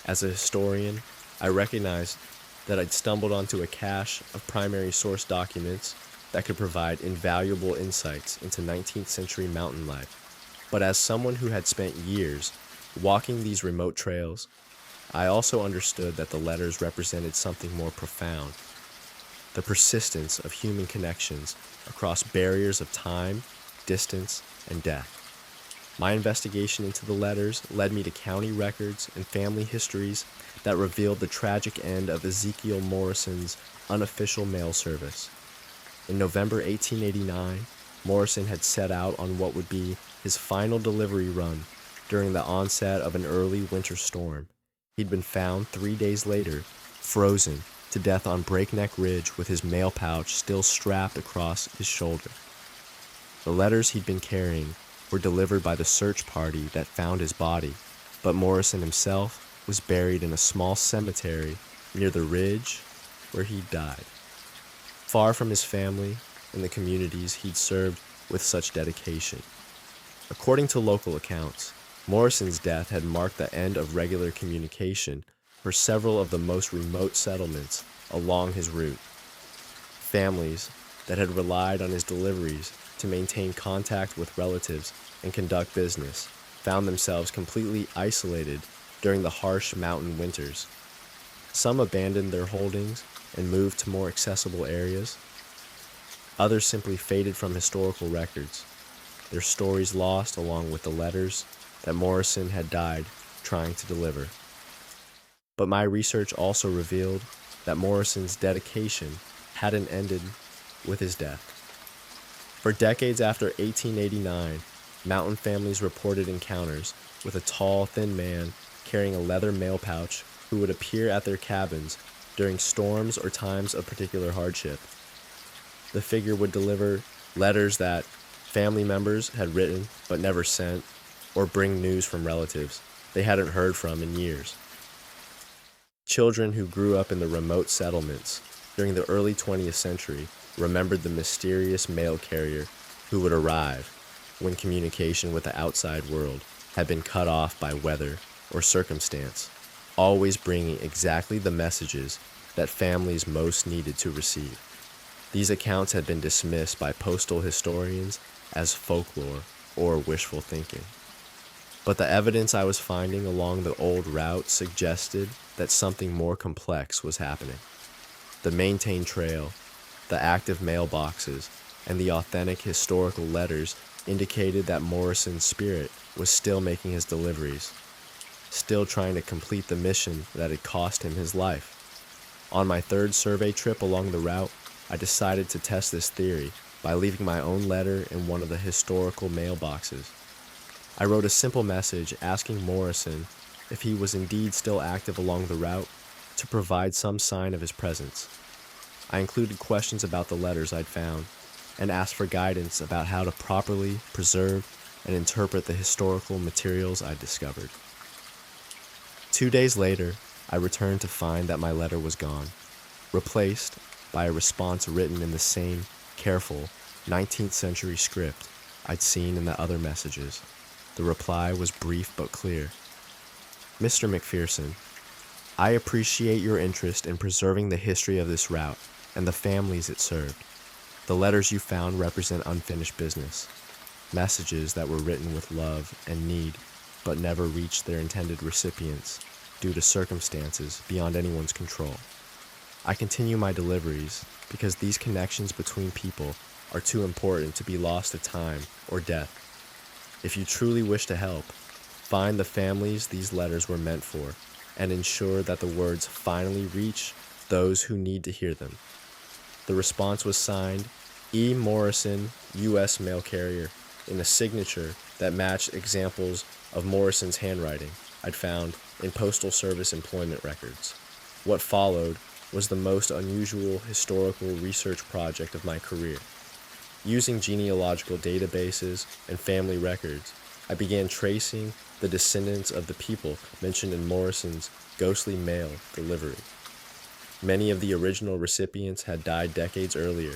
Speaker 1: As a historian, I recognized that I'd stumbled onto a cache of primary source documents that could provide invaluable insights into 19th century mountain life. But as someone who had spent years walking these remote trails, I also understood that the letters represented something more profound: the persistence of human connections across barriers of time, distance, and death. My investigation into the letters led me to county records and family histories that revealed the tragic end of Ezekiel Morrison's unofficial mail service. In November 1889, Morrison had set out on what would be his final delivery run during the onset of an early winter storm. He'd been found 3 days later, frozen to death on Breakneck Ridge with his mail pouch still strapped across his shoulder. The letters he'd been carrying were delivered by the search party that found his body, but Morrison himself was buried in a small cemetery near the ridge where he died, far from his family and the communities he'd served with such dedication. According to local accounts, Morrison's death had marked the end of regular communication for several of the most remote settlements along his route. Families that had relied on his deliveries to maintain contact with relatives and conduct business found themselves completely isolated during the harsh mountain winters. Some abandoned their holdings and moved to more accessible areas. Others simply faded from historical records, their stories lost along with the letters that Morrison had died trying to deliver. But my research also revealed that Morrison's dedication hadn't ended with his death. For decades after 1889, mountain families reported encounters with a tall, thin man carrying a leather mail pouch who would appear at their cabins during storms or times of particular hardship. The figure would deliver letters that family members had written but never sent, or bring news from relatives they hadn't heard from in years. Children who grew up in the remote settlements during the early 20th century remembered the mysterious mail carrier who would arrive when communication with the outside world had been cut off by weather or circumstance, always bringing exactly the messages that families most needed to receive. These accounts had been dismissed by postal historians as folklore or wishful thinking. But the evidence I was finding along the old route suggested that something more complex was happening. The maintained trail, the active mailboxes, and the authentic historical letters indicated that Morrison's spirit was still making his deliveries, still trying to complete the mission that had cost him his life. On my third survey trip along the route, I decided to test this theory by leaving my own letter in one of the historical mailboxes. I wrote a simple message asking Morrison if he was indeed still active along the route to provide some sign of his presence. I included questions about the letters I'd found and asked for guidance about how to properly preserve and interpret the historical materials I'd discovered. 2 days later, I returned to find that my letter was gone, replaced by a response written in the same careful 19th century script I'd seen in the other messages. The reply was brief but clear. Mr. McPherson, I appreciate your interest in preserving the history of this route and the families it served. The letters you found represent unfinished business, messages that were written with love and need, but never reached their intended recipients due to circumstances beyond anyone's control. I continue my deliveries because these connections between people are too important to be lost to time or death. If you truly wish to help, find the families these letters were meant for and ensure that the words finally reach those who need to hear them. The response was signed E. Morrison, U.S. Mail Carrier, in a signature that matched examples of Morrison's handwriting I'd found in Postal Service employment records. What followed was the most unusual historical research project of my career. Using genealogical databases and family records, I began tracing the descendants of the people mentioned in Morrison's ghostly mail delivery. Many of the original recipients had died decades earlier,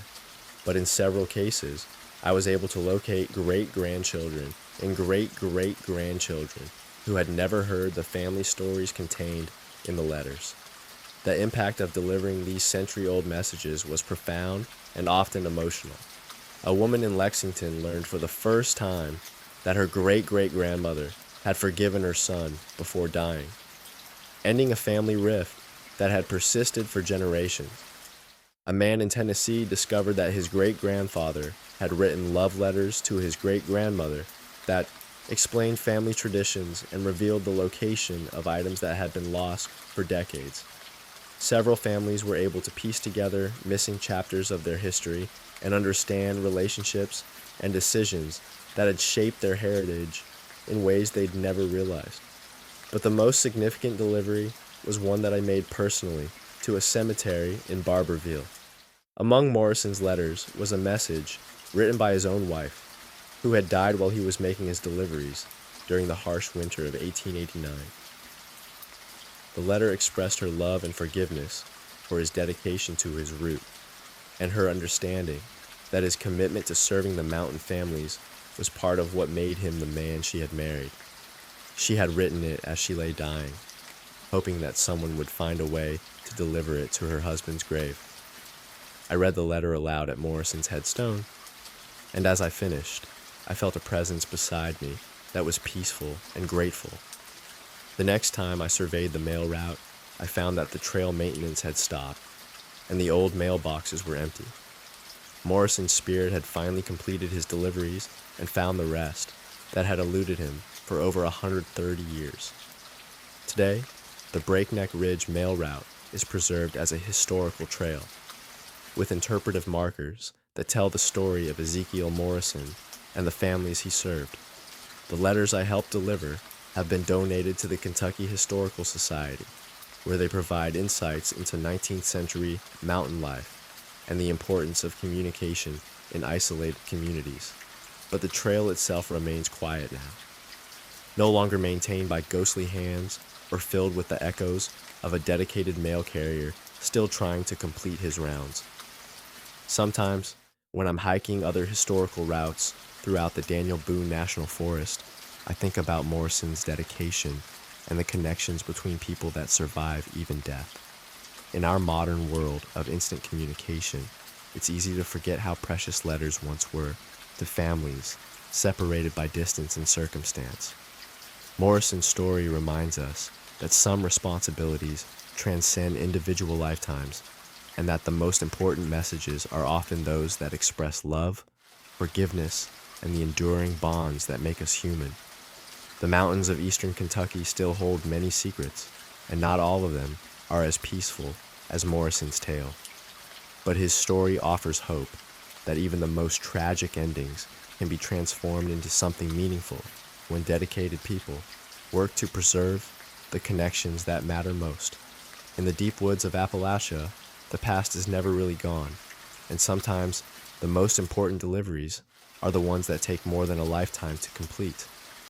Speaker 1: but in several cases, I was able to locate great-grandchildren and great-great-grandchildren who had never heard the family stories contained in the letters. The impact of delivering these century-old messages was profound and often emotional. A woman in Lexington learned for the first time that her great-great-grandmother had forgiven her son before dying, ending a family rift that had persisted for generations. A man in Tennessee discovered that his great-grandfather had written love letters to his great-grandmother that explained family traditions and revealed the location of items that had been lost for decades. Several families were able to piece together missing chapters of their history and understand relationships and decisions that had shaped their heritage in ways they'd never realized. But the most significant delivery was one that I made personally to a cemetery in Barberville. Among Morrison's letters was a message written by his own wife, who had died while he was making his deliveries during the harsh winter of 1889. The letter expressed her love and forgiveness for his dedication to his route, and her understanding that his commitment to serving the mountain families was part of what made him the man she had married. She had written it as she lay dying, hoping that someone would find a way to deliver it to her husband's grave. I read the letter aloud at Morrison's headstone, and as I finished, I felt a presence beside me that was peaceful and grateful. The next time I surveyed the mail route, I found that the trail maintenance had stopped, and the old mailboxes were empty. Morrison's spirit had finally completed his deliveries and found the rest that had eluded him for over 130 years. Today, the Breakneck Ridge mail route is preserved as a historical trail, with interpretive markers that tell the story of Ezekiel Morrison and the families he served. The letters I helped deliver have been donated to the Kentucky Historical Society, where they provide insights into 19th century mountain life and the importance of communication in isolated communities. But the trail itself remains quiet now, no longer maintained by ghostly hands or filled with the echoes of a dedicated mail carrier still trying to complete his rounds. Sometimes, when I'm hiking other historical routes throughout the Daniel Boone National Forest, I think about Morrison's dedication and the connections between people that survive even death. In our modern world of instant communication, it's easy to forget how precious letters once were to families separated by distance and circumstance. Morrison's story reminds us that some responsibilities transcend individual lifetimes, and that the most important messages are often those that express love, forgiveness, and the enduring bonds that make us human. The mountains of eastern Kentucky still hold many secrets, and not all of them are as peaceful as Morrison's tale. But his story offers hope that even the most tragic endings can be transformed into something meaningful when dedicated people work to preserve the connections that matter most. In the deep woods of Appalachia, the past is never really gone, and sometimes the most important deliveries are the ones that take more than a lifetime to complete.